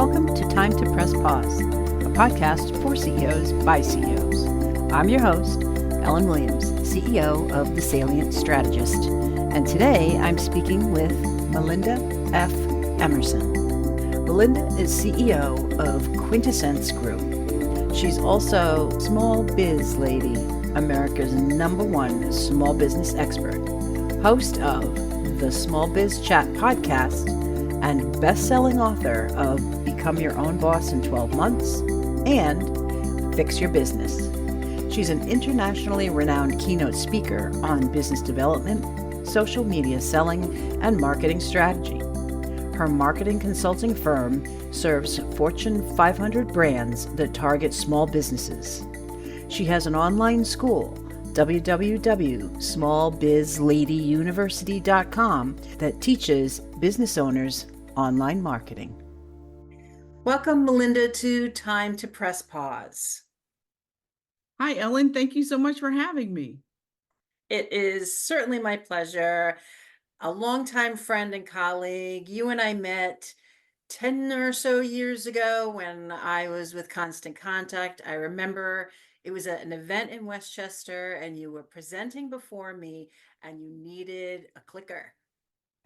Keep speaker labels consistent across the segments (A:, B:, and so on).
A: Welcome to Time to Press Pause, a podcast for CEOs by CEOs. I'm your host, Ellen Williams, CEO of The Salient Strategist, and today I'm speaking with Melinda F. Emerson. Melinda is CEO of Quintessence Group. She's also Small Biz Lady, America's #1 small business expert, host of the Small Biz Chat podcast, and best-selling author of Become Your Own Boss in 12 Months and Fix Your Business. She's an internationally renowned keynote speaker on business development, social media selling, and marketing strategy. Her marketing consulting firm serves Fortune 500 brands that target small businesses. She has an online school, www.smallbizladyuniversity.com, that teaches business owners online marketing. Welcome, Melinda, to Time to Press Pause.
B: Hi, Ellen. Thank you so much for having me.
A: It is certainly my pleasure. A longtime friend and colleague. You and I met 10 or so years ago when I was with Constant Contact. I remember it was at an event in Westchester and you were presenting before me and you needed a clicker.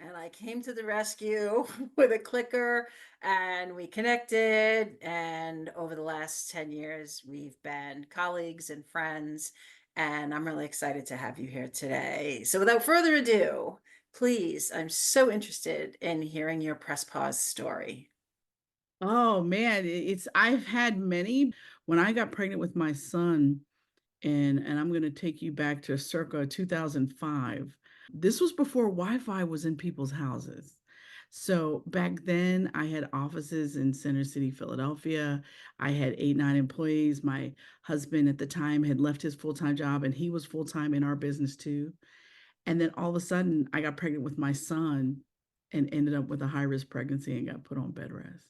A: And I came to the rescue with a clicker and we connected. And over the last 10 years, we've been colleagues and friends. And I'm really excited to have you here today. So without further ado, please, I'm so interested in hearing your press pause story.
B: Oh man, I've had many. When I got pregnant with my son, and I'm going to take you back to circa 2005. This was before Wi-Fi was in people's houses. So back then, I had offices in Center City, Philadelphia. I had 8, 9 employees. My husband at the time had left his full-time job, and he was full-time in our business too. And then all of a sudden, I got pregnant with my son and ended up with a high-risk pregnancy and got put on bed rest.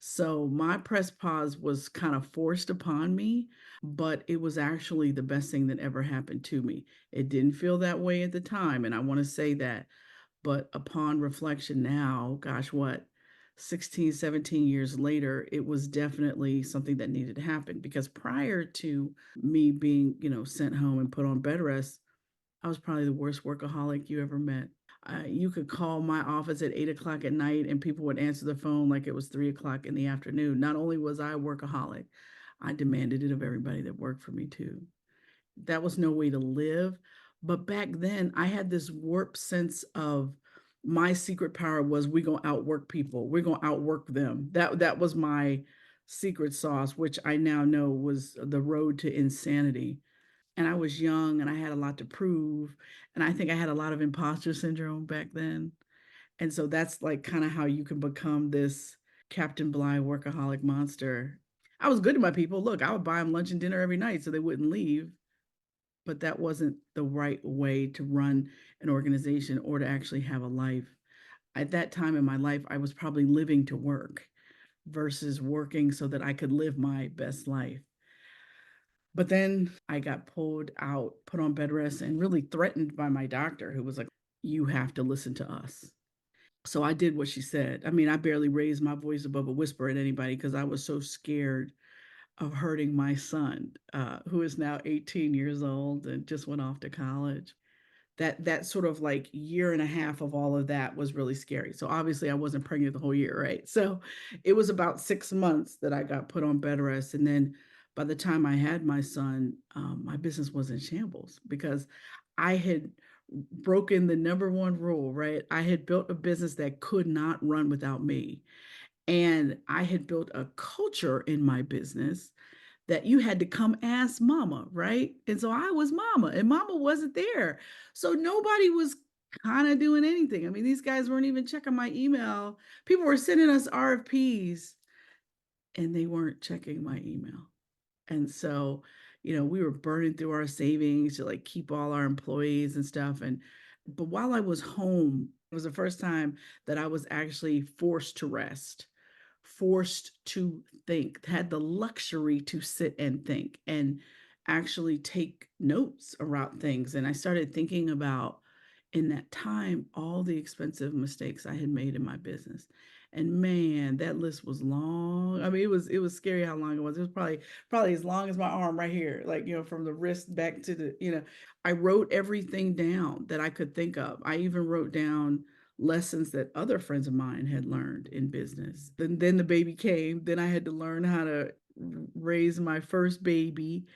B: So my press pause was kind of forced upon me, but it was actually the best thing that ever happened to me. It didn't feel that way at the time, and I want to say that. But upon reflection now, gosh, what, 16, 17 years later, it was definitely something that needed to happen because prior to me being, sent home and put on bed rest, I was probably the worst workaholic you ever met. You could call my office at 8 o'clock at night and people would answer the phone like it was 3 o'clock in the afternoon. Not only was I a workaholic, I demanded it of everybody that worked for me too. That was no way to live. But back then, I had this warped sense of my secret power was we gonna outwork people. We're gonna outwork them. That was my secret sauce, which I now know was the road to insanity. And I was young and I had a lot to prove. And I think I had a lot of imposter syndrome back then. And so that's like kind of how you can become this Captain Bligh workaholic monster. I was good to my people. Look, I would buy them lunch and dinner every night so they wouldn't leave. But that wasn't the right way to run an organization or to actually have a life. At that time in my life, I was probably living to work versus working so that I could live my best life. But then I got pulled out, put on bed rest, and really threatened by my doctor, who was like, "You have to listen to us." So I did what she said. I mean, I barely raised my voice above a whisper at anybody because I was so scared of hurting my son, who is now 18 years old and just went off to college. That sort of like year and a half of all of that was really scary. So obviously I wasn't pregnant the whole year, right? So it was about 6 months that I got put on bed rest. And then by the time I had my son, my business was in shambles because I had broken the #1 rule, right? I had built a business that could not run without me. And I had built a culture in my business that you had to come ask mama, right? And so I was mama and mama wasn't there. So nobody was kind of doing anything. I mean, these guys weren't even checking my email. People were sending us RFPs and they weren't checking my email. And so, we were burning through our savings to like keep all our employees and stuff. But while I was home, it was the first time that I was actually forced to rest, forced to think, had the luxury to sit and think and actually take notes around things. And I started thinking about in that time all the expensive mistakes I had made in my business. And man, that list was long. I mean, it was scary how long it was. It was probably as long as my arm right here, like, from the wrist back to the. I wrote everything down that I could think of. I even wrote down lessons that other friends of mine had learned in business. Then the baby came. Then I had to learn how to raise my first baby.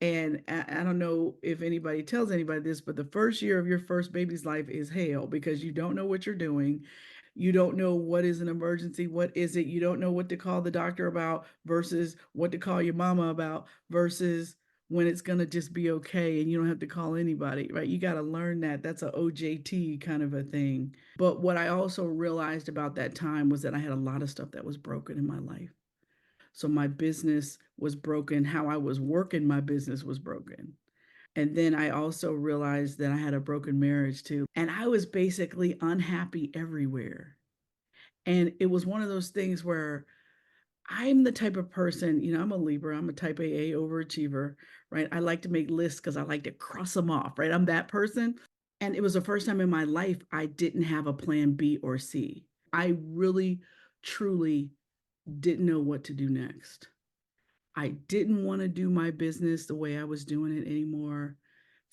B: And I don't know if anybody tells anybody this, but the first year of your first baby's life is hell because you don't know what you're doing. You don't know what is an emergency, what is it. You don't know what to call the doctor about versus what to call your mama about versus when it's going to just be okay and you don't have to call anybody, right? You got to learn that. That's a OJT kind of a thing. But what I also realized about that time was that I had a lot of stuff that was broken in my life. So my business was broken. How I was working my business was broken. And then I also realized that I had a broken marriage too. And I was basically unhappy everywhere. And it was one of those things where I'm the type of person, I'm a Libra, I'm a type A overachiever, right? I like to make lists because I like to cross them off, right? I'm that person. And it was the first time in my life I didn't have a plan B or C. I really, truly didn't know what to do next. I didn't want to do my business the way I was doing it anymore.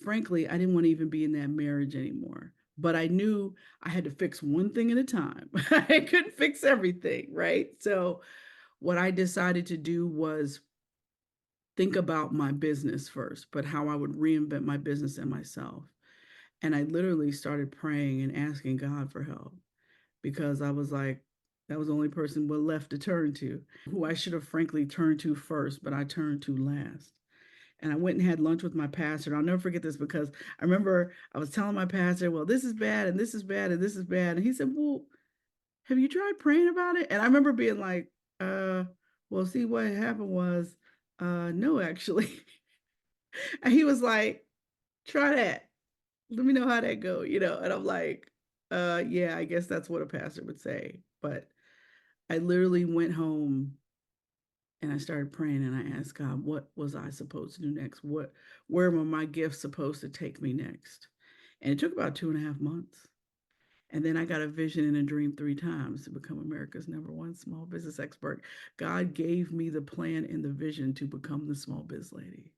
B: Frankly, I didn't want to even be in that marriage anymore. But I knew I had to fix one thing at a time. I couldn't fix everything, right? So, what I decided to do was think about my business first, but how I would reinvent my business and myself. And I literally started praying and asking God for help because I was like, that was the only person we're left to turn to, who I should have frankly turned to first, but I turned to last. And I went and had lunch with my pastor. And I'll never forget this because I remember I was telling my pastor, well, this is bad and this is bad and this is bad. And he said, well, have you tried praying about it? And I remember being like, well, see, what happened was, no, actually. And he was like, try that. Let me know how that go. And I'm like, yeah, I guess that's what a pastor would say. But I literally went home and I started praying and I asked God, what was I supposed to do next? Where were my gifts supposed to take me next? And it took about 2.5 months. And then I got a vision and a dream 3 times to become America's #1 small business expert. God gave me the plan and the vision to become the small biz lady.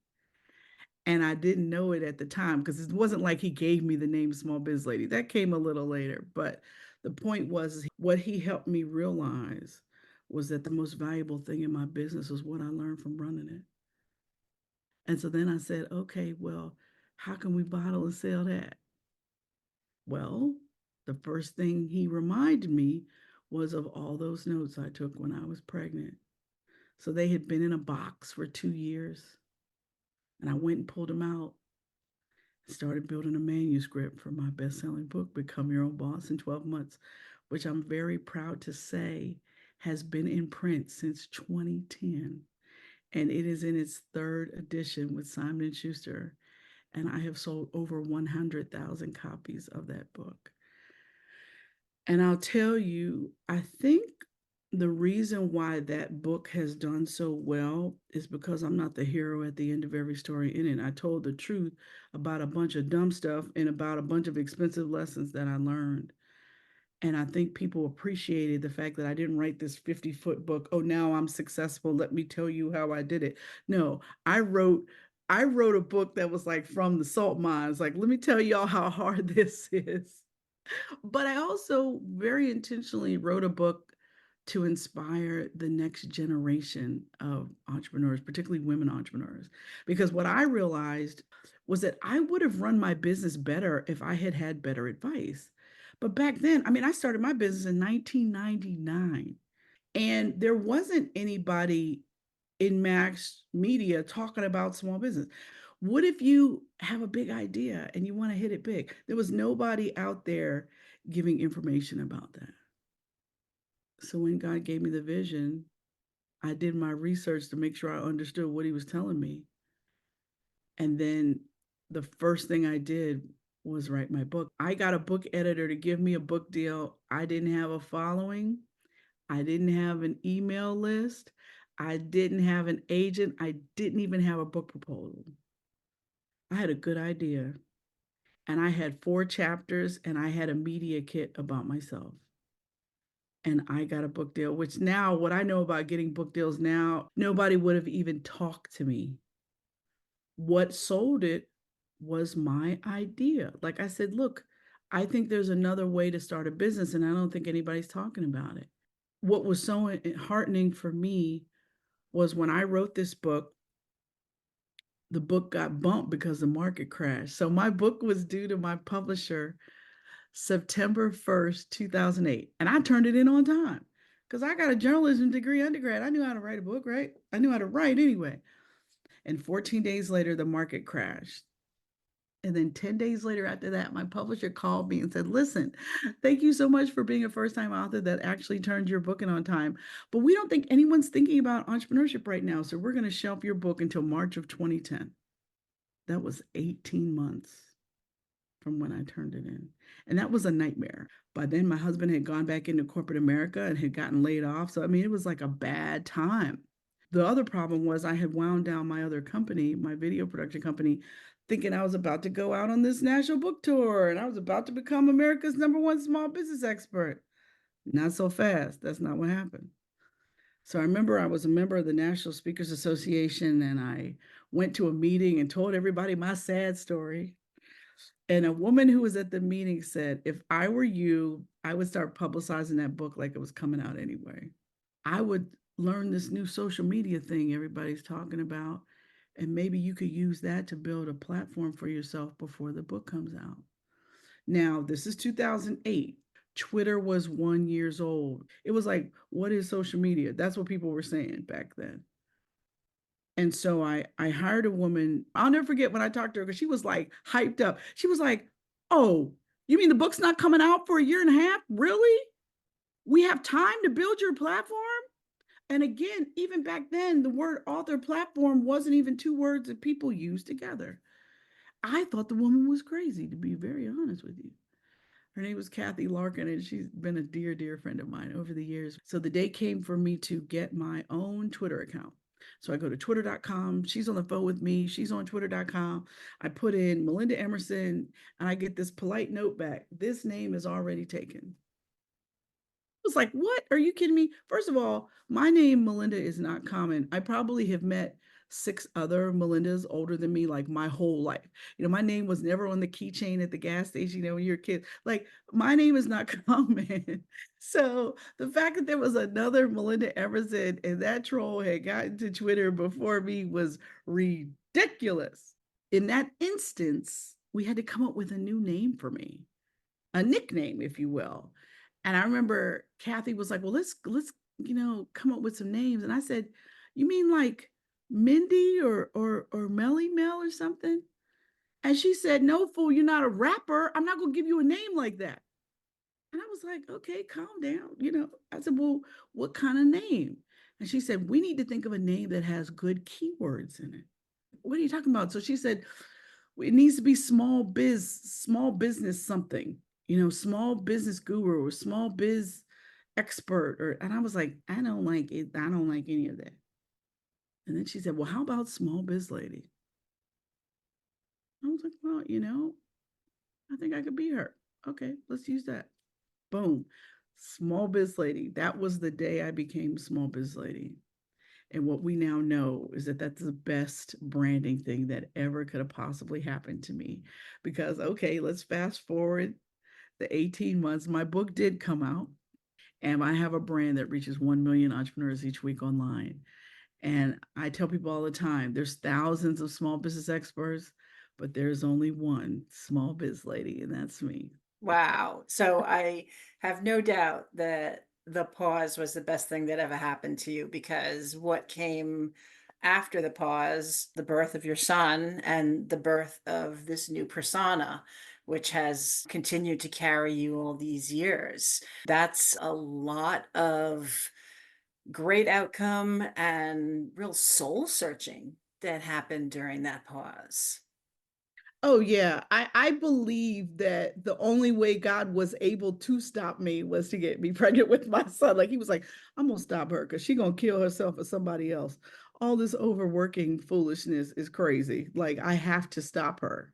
B: And I didn't know it at the time because it wasn't like he gave me the name Small Biz Lady. That came a little later. But the point was, what he helped me realize was that the most valuable thing in my business was what I learned from running it. And so then I said, okay, well, how can we bottle and sell that? Well, the first thing he reminded me was of all those notes I took when I was pregnant. So they had been in a box for 2 years. And I went and pulled them out, started building a manuscript for my best-selling book, Become Your Own Boss in 12 Months, which I'm very proud to say has been in print since 2010. And it is in its third edition with Simon & Schuster. And I have sold over 100,000 copies of that book. And I'll tell you, I think the reason why that book has done so well is because I'm not the hero at the end of every story in it. I told the truth about a bunch of dumb stuff and about a bunch of expensive lessons that I learned. And I think people appreciated the fact that I didn't write this 50-foot book. Oh, now I'm successful. Let me tell you how I did it. No, I wrote a book that was like from the salt mines. Like, let me tell y'all how hard this is. But I also very intentionally wrote a book to inspire the next generation of entrepreneurs, particularly women entrepreneurs. Because what I realized was that I would have run my business better if I had had better advice. But back then, I mean, I started my business in 1999, and there wasn't anybody in mass media talking about small business. What if you have a big idea and you want to hit it big? There was nobody out there giving information about that. So when God gave me the vision, I did my research to make sure I understood what he was telling me. And then the first thing I did was write my book. I got a book editor to give me a book deal. I didn't have a following. I didn't have an email list. I didn't have an agent. I didn't even have a book proposal. I had a good idea. And I had 4 chapters and I had a media kit about myself. and I got a book deal, which now what I know about getting book deals now, nobody would have even talked to me. What sold it was my idea. Like I said, look, I think there's another way to start a business, and I don't think anybody's talking about it. What was so heartening for me was when I wrote this book, the book got bumped because the market crashed. So my book was due to my publisher September 1st, 2008. And I turned it in on time because I got a journalism degree undergrad. I knew how to write a book, right? I knew how to write anyway. And 14 days later, the market crashed. And then 10 days later after that, my publisher called me and said, listen, thank you so much for being a first time author that actually turned your book in on time. But we don't think anyone's thinking about entrepreneurship right now. So we're going to shelf your book until March of 2010. That was 18 months from when I turned it in. And that was a nightmare. By then, my husband had gone back into corporate America and had gotten laid off. So, I mean, it was like a bad time. The other problem was I had wound down my other company, my video production company, thinking I was about to go out on this national book tour and I was about to become America's #1 small business expert. Not so fast. That's not what happened. So I remember I was a member of the National Speakers Association and I went to a meeting and told everybody my sad story. And a woman who was at the meeting said, if I were you, I would start publicizing that book like it was coming out anyway. I would learn this new social media thing everybody's talking about, and maybe you could use that to build a platform for yourself before the book comes out. Now, this is 2008. Twitter was 1 year old. It was like, what is social media? That's what people were saying back then. And so I hired a woman. I'll never forget when I talked to her because she was like hyped up. She was like, oh, you mean the book's not coming out for a year and a half? Really? We have time to build your platform? And again, even back then, the word author platform wasn't even two words that people used together. I thought the woman was crazy, to be very honest with you. Her name was Kathy Larkin, and she's been a dear, dear friend of mine over the years. So the day came for me to get my own Twitter account. So I go to twitter.com. She's on the phone with me. She's on twitter.com. I put in Melinda Emerson, and I get this polite note back. This name is already taken. Was like, what? Are you kidding me? First of all, my name, Melinda, is not common. I probably have met 6 other Melindas older than me, like my whole life. You know, my name was never on the keychain at the gas station, you know, when you're a kid. Like, my name is not common. So the fact that there was another Melinda Emerson and that troll had gotten to Twitter before me was ridiculous. In that instance, we had to come up with a new name for me, a nickname, if you will. And I remember Kathy was like, well, let's come up with some names. And I said, you mean like Mindy or Melly Mel or something? And she said, no, fool, you're not a rapper. I'm not gonna give you a name like that. And I was like, okay, calm down. I said, well, what kind of name? And she said, we need to think of a name that has good keywords in it. What are you talking about? So she said, it needs to be small business something, small business guru or small biz expert. And I was like, I don't like it. I don't like any of that. And then she said, well, how about small biz lady? I was like, well, I think I could be her. Okay, let's use that. Boom. Small biz lady. That was the day I became small biz lady. And what we now know is that that's the best branding thing that ever could have possibly happened to me. Because, okay, let's fast forward the 18 months. My book did come out, and I have a brand that reaches 1 million entrepreneurs each week online. And I tell people all the time, there's thousands of small business experts, but there's only one small biz lady, and that's me.
A: Wow. So I have no doubt that the pause was the best thing that ever happened to you, because what came after the pause, the birth of your son and the birth of this new persona, which has continued to carry you all these years. That's a lot of great outcome and real soul searching that happened during that pause.
B: Oh yeah, I believe that the only way God was able to stop me was to get me pregnant with my son. Like he was like, I'm gonna stop her because she's gonna kill herself or somebody else. All this overworking foolishness is crazy. Like I have to stop her.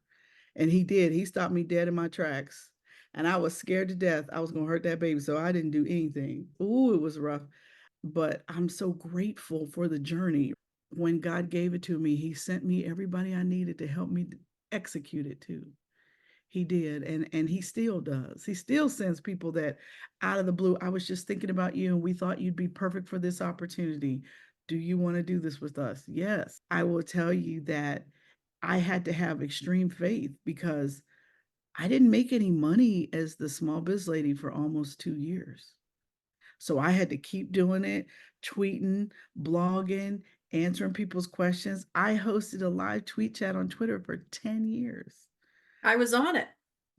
B: And he did. He stopped me dead in my tracks. and I was scared to death I was going to hurt that baby. So I didn't do anything. Ooh, it was rough. But I'm so grateful for the journey. When God gave it to me, He sent me everybody I needed to help me execute it too. He did, and He still does. He still sends people that out of the blue. I was just thinking about you, and we thought you'd be perfect for this opportunity. Do you want to do this with us? Yes. I will tell you that I had to have extreme faith because I didn't make any money as the small biz lady for almost 2 years. So I had to keep doing it, tweeting, blogging, answering people's questions. I hosted a live tweet chat on Twitter for 10 years.
C: I was on it.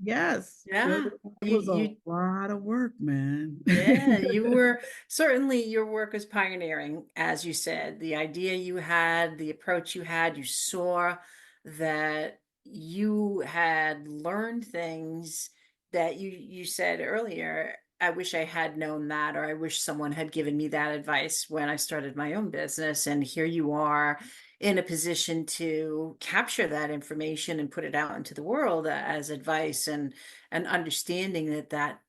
B: Yes.
C: Yeah.
B: It was a lot of work, man.
C: Yeah, you were certainly, your work is pioneering, as you said. The idea you had, the approach you had, you saw that you had learned things that you said earlier. I wish I had known that, or I wish someone had given me that advice when I started my own business. And here you are in a position to capture that information and put it out into the world as advice, and understanding that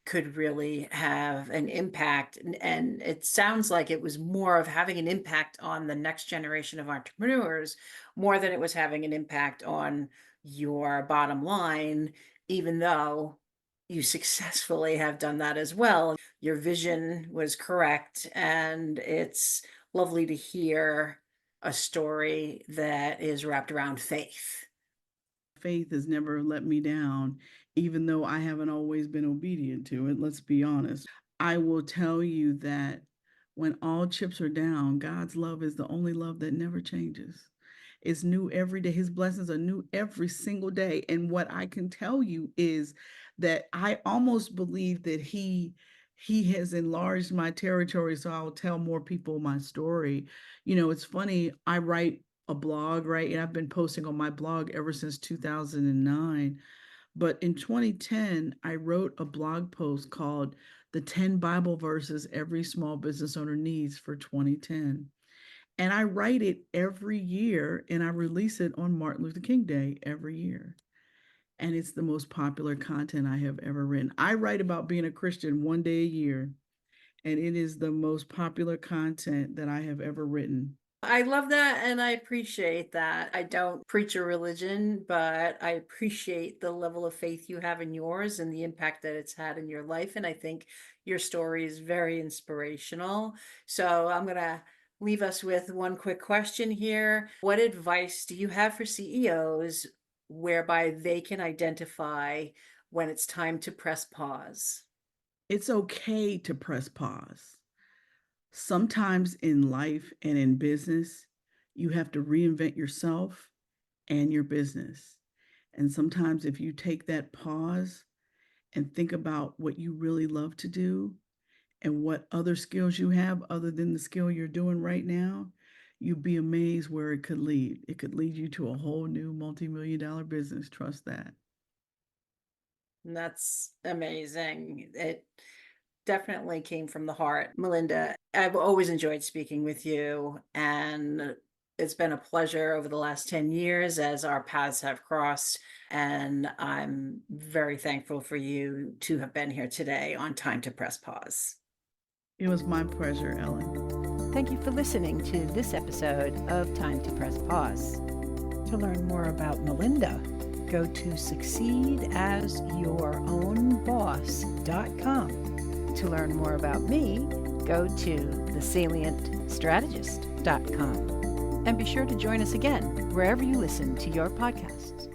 C: could really have an impact. And it sounds like it was more of having an impact on the next generation of entrepreneurs more than it was having an impact on your bottom line, even though you successfully have done that as well. Your vision was correct, and it's lovely to hear a story that is wrapped around faith.
B: Faith has never let me down, even though I haven't always been obedient to it. Let's be honest. I will tell you that when all chips are down, God's love is the only love that never changes. It's new every day. His blessings are new every single day. And what I can tell you is that I almost believe that he has enlarged my territory, so I'll tell more people my story. It's funny. I write a blog, right? And I've been posting on my blog ever since 2009. But in 2010, I wrote a blog post called The 10 Bible Verses Every Small Business Owner Needs for 2010. And I write it every year, and I release it on Martin Luther King Day every year. And it's the most popular content I have ever written. I write about being a Christian one day a year, and it is the most popular content that I have ever written.
C: I love that, and I appreciate that. I don't preach a religion, but I appreciate the level of faith you have in yours and the impact that it's had in your life. And I think your story is very inspirational. So I'm going to leave us with one quick question here. What advice do you have for CEOs whereby they can identify when it's time to press pause?
B: It's okay to press pause. Sometimes in life and in business, you have to reinvent yourself and your business. And sometimes if you take that pause and think about what you really love to do and what other skills you have other than the skill you're doing right now, you'd be amazed where it could lead. It could lead you to a whole new multi-million-dollar business. Trust that.
C: That's amazing. It definitely came from the heart. Melinda, I've always enjoyed speaking with you, and it's been a pleasure over the last 10 years as our paths have crossed. And I'm very thankful for you to have been here today on Time to Press Pause.
B: It was my pleasure, Ellen.
A: Thank you for listening to this episode of Time to Press Pause. To learn more about Melinda, go to succeedasyourownboss.com. To learn more about me, go to thesalientstrategist.com. And be sure to join us again wherever you listen to your podcasts.